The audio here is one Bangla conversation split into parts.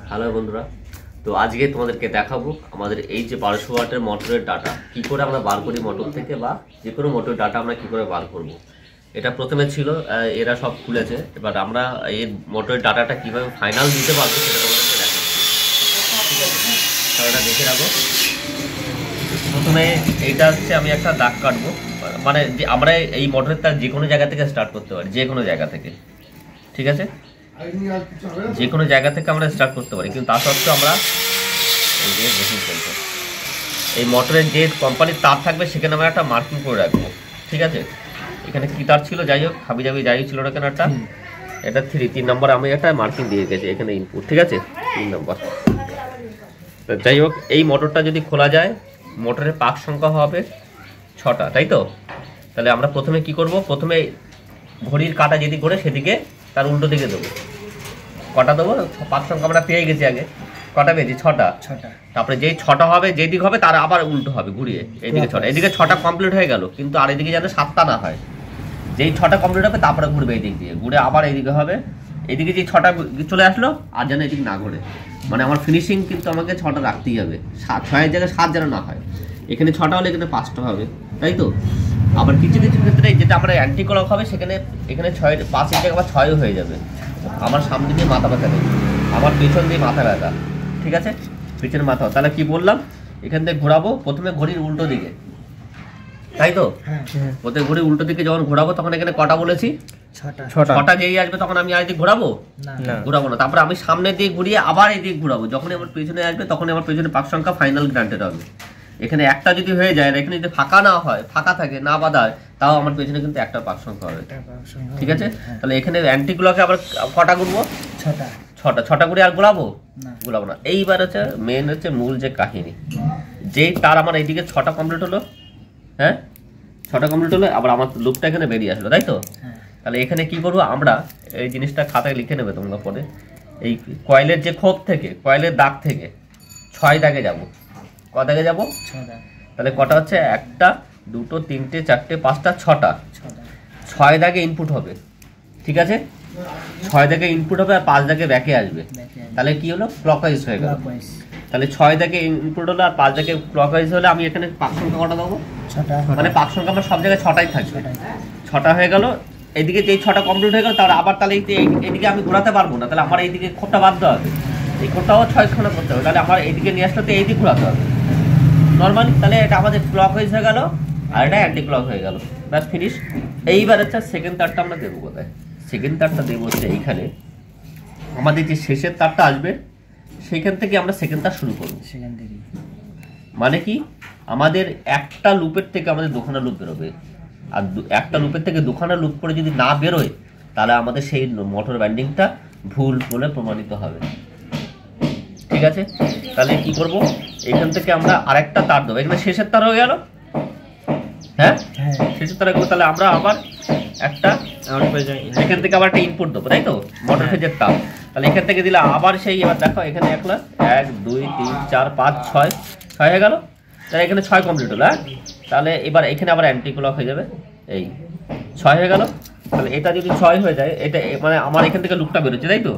হ্যালো বন্ধুরা, তো আজকে তোমাদেরকে দেখাবো আমাদের এই যে 1200 ওয়াটের মোটরের ডাটা কি করে আমরা বার করি মোটর থেকে, বা যে কোনো মোটরের ডাটা আমরা কি করে বার করব। এটা প্রথমে ছিল, এরা সব খুলেছে। এবার আমরা এই মোটরের ডাটাটা কিভাবে ফাইনাল দিতে পারবো সেটা তোমাদেরকে দেখাচ্ছি। এটা দেখে রাখো। প্রথমে এইটা হচ্ছে আমি একটা দাগ কাটবো, মানে যে আমরা এই মোটরের তার যে কোনো জায়গা থেকে স্টার্ট করতে পারি, যে কোনো জায়গা থেকে, ঠিক আছে? যে কোনো জায়গা থেকে আমরা স্টার্ট করতে পারি, কিন্তু তা সত্ত্বেও আমরা এই যে মেশিন চলছে, এই মোটরের যে কোম্পানির তার থাকবে সেখানে আমরা একটা মার্কিং করে রাখবো, ঠিক আছে? এখানে কি তার ছিল, যাই হোক হাবি যাবি যাই ছিল না কেন, একটা এটা 3 নম্বর আমি একটা মার্কিং দিয়ে গেছি এখানে ইনপুট, ঠিক আছে? 3 নম্বর। তো যাই হোক, এই মোটরটা যদি খোলা যায়, মোটরের পাক সংখ্যা হবে 6টা, তাই তো? তাহলে আমরা প্রথমে কি করব, প্রথমে ঘড়ির কাঁটা যেদিকে ঘোরে সেদিকে তার উল্টো দিকে দেবো। কটা দেবো? পাক সংখ্যা আমরা পেয়ে গেছি আগে, কটা পেয়েছি? 6টা। তারপরে যেই 6টা হবে, যেই দিক হবে তার আবার উল্টো হবে ঘুরিয়ে, এইদিকে 6টা, এদিকে 6টা কমপ্লিট হয়ে গেল, কিন্তু আর এদিকে যেন 7টা না হয়। যেই 6টা কমপ্লিট হবে তারপরে ঘুরবে এই দিক দিয়ে, ঘুরে আবার এইদিকে হবে, এইদিকে যে 6টা চলে আসলো আর যেন এদিকে না ঘোরে। মানে আমার ফিনিশিং কিন্তু আমাকে 6টা রাখতেই হবে, 6-এর জায়গায় 7 যেন না হয়। এখানে 6টা হলে এখানে 5টা হবে, তাই তো? আবার কিছু কিছু ক্ষেত্রে যেটা আমরা অ্যান্টি ক্লক হবে সেখানে এখানে 5-এর জায়গায় আবার 6ও হয়ে যাবে। আমার সামনে দিয়ে মাথা ব্যথা নেই, আমার পেছন দিয়ে মাথা ব্যথা, ঠিক আছে? পিছনে মাথা, তাহলে কি বললাম, এখান থেকে ঘোরাবো প্রথমে ঘড়ির উল্টো দিকে, তাই তো? প্রথমে ঘড়ির উল্টো দিকে যখন ঘোরাবো তখন এখানে কটা বলেছি? 6টা যেই আসবে তখন আমি আর দিকে ঘোরাবো না। তারপরে আমি সামনে দিয়ে ঘুরিয়ে আবার এই দিকে ঘোরাবো, যখন আমার পেছনে আসবে তখন আমার পেছনে পাক সংখ্যা ফাইনাল গ্রান্টেড হবে। এখানে একটা যদি হয়ে যায়, এখানে যদি ফাঁকা না হয়, ফাঁকা থাকে না বাঁধায়, তাও আমার পেছনে কিন্তু একটা পাক সংখ্যা হবে, ঠিক আছে? তাহলে এখানে অ্যান্টি গুলোকে আবার কটা ঘুরবো? 6টা করে আর ঘোরাবো না। এইবার হচ্ছে মেন হচ্ছে মূল যে কাহিনী, যেই তার আমার এইদিকে 6টা কমপ্লিট হলো, হ্যাঁ 6টা কমপ্লিট হলো, আবার আমার লুপটা এখানে বেরিয়ে আসলো, তাই তো? তাহলে এখানে কি করবো আমরা, এই জিনিসটা খাতায় লিখে নেবে তোমরা পরে। এই কয়েলের যে খোপ থেকে, কয়েলের দাগ থেকে 6 দাগে যাবো। ক দাগে যাবো? 6 দাগ। তাহলে কটা হচ্ছে? 1টা 2টো 3টে 4টে 5টা 6টা। 6 দাগে ইনপুট হবে, ঠিক আছে? 6 দাগে ইনপুট হবে আর 5 দাগে ব্যাকে আসবে। তাহলে কি হলো? ক্লকওয়াইজ হয়ে গেল। তাহলে 6 দাগে ইনপুট হলো আর 5 দাগে ক্লকওয়াইজ হলে আমি এখানে পাক সংখ্যা কটা দেবো? 6টা। মানে পাক সংখ্যা আমার সব জায়গায় 6টাই থাকবে। 6টা হয়ে গেল। এদিকে যেই 6টা কমপ্লিট হয়ে গেল, তাহলে আবার তাহলে এইদিকে আমি ঘোরাতে পারবো না, তাহলে আমার এইদিকে খোপটা বাঁধতে হবে, এই খোপটাও 6খানা করতে হবে, তাহলে আমার এইদিকে নিয়ে আসলে তো এইদিকে ঘোরাতে হবে নর্মালি। তাহলে এটা আমাদের ক্লকওয়াইজ হয়ে গেল আর এটা অ্যান্টি ক্লক হয়ে গেল, ব্যাস ফিনিশ। এইবার হচ্ছে সেকেন্ড তারটা আমরা দেবো কোথায়? সেকেন্ড তারটা দেবো হচ্ছে এইখানে, আমাদের যে শেষের তারটা আসবে সেইখান থেকে আমরা সেকেন্ড তার শুরু করবো। সেখান থেকে মানে কি, আমাদের একটা লুপের থেকে আমাদের 2খানা লুপ বেরোবে, আর একটা লুপের থেকে 2খানা লুপ করে যদি না বেরোয় তাহলে আমাদের সেই মোটর বাইন্ডিংটা ভুল বলে প্রমাণিত হবে, ঠিক আছে? তাহলে কি করব, এখান থেকে আমরা আরেকটা তার দেবো, এখানে শেষের তার হয়ে গেল, হ্যাঁ শেষের তার হয়ে গেল। তাহলে আমরা আবার একটা এখান থেকে আবার একটা ইনপুট দেবো, তাই তো? মোটর ফেজের তার। তাহলে এখান থেকে দিলে আবার সেই, এবার দেখো এখানে 1 2 3 4 5 6 হয়ে গেল। তাহলে এখানে 6 কমপ্লিট হলো, হ্যাঁ? তাহলে এবার এখানে আবার অ্যান্টি ক্লক হয়ে যাবে, এই 6 হয়ে গেল। তাহলে এটা যদি 6 হয়ে যায়, এটা মানে আমার এখান থেকে লুপটা বেরোচ্ছে, তাই তো?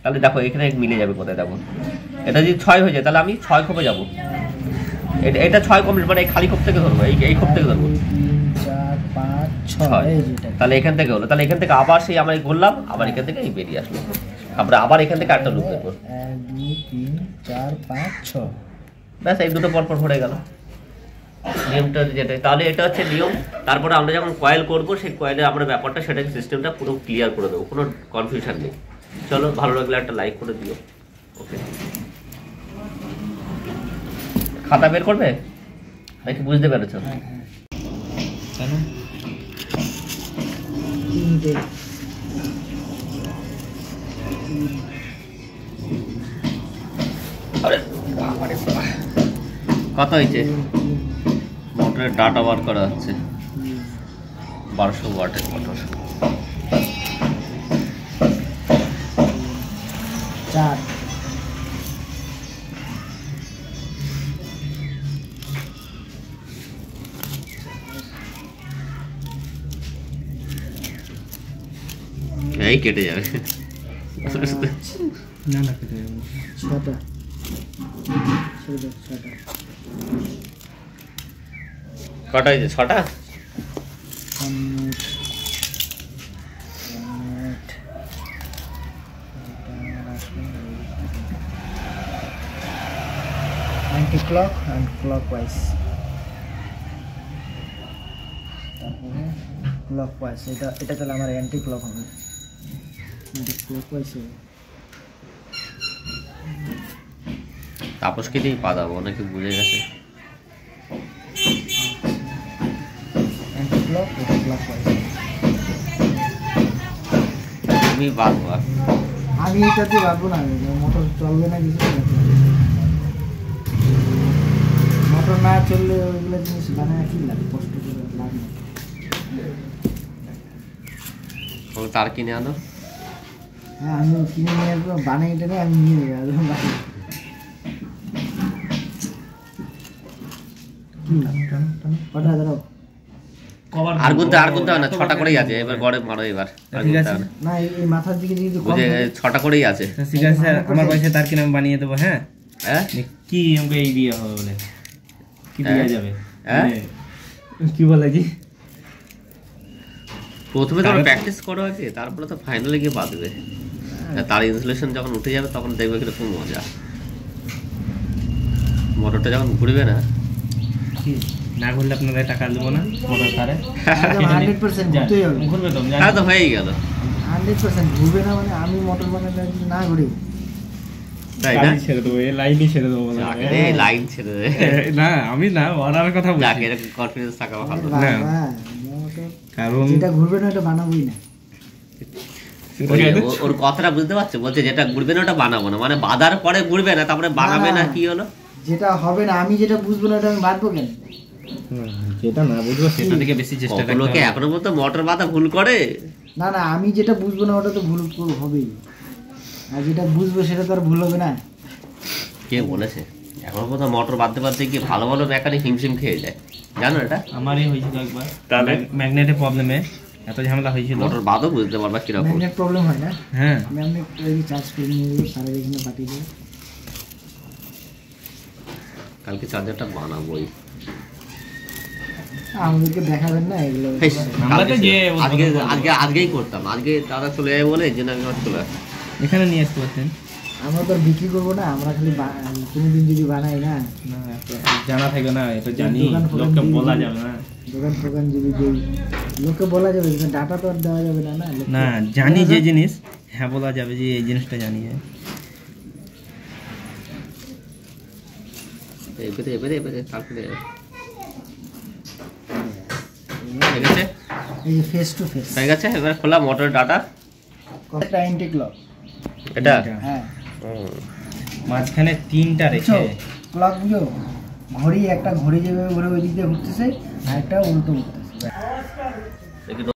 তাহলে দেখো এখানে মিলে যাবে কোথায়, দেখো এটা যদি 6 হয়ে যায় তাহলে আমি 6 খোপে যাবো, এটা 6 কমপ্লিট, মানে এই খালি খোপ থেকে ধরবো, এই খোপ থেকে ধরবো 4 5 6, তাহলে এখান থেকে হলো। তাহলে এখান থেকে আবার সেই আমরা ঘুরলাম, আবার এখান থেকে এই বেরিয়ে আসলো, আমরা আবার এখান থেকে একটা লুপ দেখবো, 1 2 3 4 5 6, ব্যাস এই দুটো পরপর ভরে গেল নিয়মটা যেটা। তাহলে এটা হচ্ছে নিয়ম। তারপরে আমরা যখন কয়েল করবো, সেই কয়েলে আমরা ব্যাপারটা সেটা সিস্টেমটা পুরো ক্লিয়ার করে দেবো, কোনো কনফিউশন নেই। চলো, ভালো লাগলে একটা লাইক করে দিও। ওকে, খাতা বের করবে নাকি বুঝতে পেরেছো? কত হয়েছে? মোটরের ডাটা বার করা হচ্ছে, 1200 ওয়াটের মোটর। 4 এই কেটে যাবে। না না কেটে যাবে 6টা ছেড়ে দাও 6টা কটা হয়েছে 6টা anti clock and clockwise তারপরে clockwise এটা তাহলে আমার anti clock হবে anti clockwise হবে তাপসকে দিয়ে পাদাবো নাকি বুঝে গেছে anti clock এটা clockwise তুমি বাঁধবো আমি এটাতে বাঁধবো না মোটর চলবে না কিছু মোটর না চললে ওইগুলো জিনিস বানায় কি লাগে কষ্ট করে লাভ নেই তার কিনে আনো হ্যাঁ আমি কিনে নিয়ে আসবো বানাই এটা নিয়ে আমি নিয়ে যাবো কটা দাঁড়াও আর গুনতে হয় না 6টা করেই আছে এবার গড়ে মারো এবার ঠিক আছে না এই মাথার দিকে যদি বুঝে 6টা করেই আছে ঠিক আছে স্যার আমার পয়সা তার কিনে আমি বানিয়ে দেবো হ্যাঁ হ্যাঁ কি আমাকে এই দিয়ে হবে বলে কি দেওয়া যাবে কি বলে কি প্রথমে তো প্র্যাকটিস করো আগে তারপরে তো ফাইনালে গিয়ে বাঁধবে তার ইনস্টলেশন যখন উঠে যাবে তখন দেখবে কিরকম মজা মোটরটা যখন ঘুরবে না না ঘুরলে আপনাদের টাকা দেবো না মোটর তারে 100% ঘুরতেই হবে ঘুরবে তো হ্যাঁ তো হয়েই গেল 100% ঘুরবে না মানে আমি মোটর বানাতে না ঘুরি তাই না ছেড়ে দেবো এই লাইনই ছেড়ে দেবো এই লাইন ছেড়ে দে না আমি না ওনার কথা বলছি যাকে এরকম কনফিডেন্স থাকা ভালো মোটর কারণ যেটা ঘুরবে না ওটা বানাবোই না ওর কথাটা বুঝতে পারছো বলছে যেটা ঘুরবে না ওটা বানাবো না মানে বাঁধার পরে ঘুরবে না তারপরে বানাবে না কি হলো যেটা হবে না আমি যেটা বুঝবো না ওটা আমি বাঁধবো কেন যেটা না বুঝবো সেটা থেকে বেশি চেষ্টা কত লোকে এখনো পর্যন্ত মোটর বাঁধা ভুল করে না না আমি যেটা বুঝবো না ওটা তো ভুল হবেই আর যেটা বুঝবো সেটা তো আর ভুল হবে না কে বলেছে এখনো পর্যন্ত মোটর বাঁধতে গিয়ে ভালো ভালো মেকানিক হিমশিম খেয়ে যায় জানো এটা আমারই হয়েছিল একবার তাহলে ম্যাগনেটের প্রবলেমে এত ঝামেলা হয়েছিল মোটর বাঁধও বুঝতে পারবা কিরকম ম্যাগনেট প্রবলেম হয় না হ্যাঁ ম্যাগনেট চার্জ করে নিয়ে যাবো সারা এখানে পাঠিয়ে দেবো কালকে চার্জারটা বানাবোই আমাদেরকে দেখাবেন না এগুলো আমরা তো যে আজকেই করতাম আজকে দাদা চলে যাবে বলে এই জন্য আমি চলে আসি এখানে নিয়ে আসতে পারতেন আমরা তো বিক্রি করবো না আমরা খালি কোনোদিন যদি বানাই না জানা থাকে না এটা জানি লোককে বলা যাবে না দোকান যদি দিই লোককে বলা যাবে ডাটা তো আর দেওয়া যাবে না না জানি যে জিনিস হ্যাঁ বলা যাবে যে এই জিনিসটা জানি এবারে তারপরে ঠিক আছে এই যে ফেস টু ফেস ঠিক আছে এবার খোলা মোটর ডাটা এটা ইনটেক ক্লক এটা হ্যাঁ মাঝখানে 3টা রেখে ক্লক বুঝো ঘড়ি একটা ঘড়ি যেভাবে ঘুরে ওই দিক দিয়ে ঘুরতেছে আর একটা উল্টো ঘুরতেছে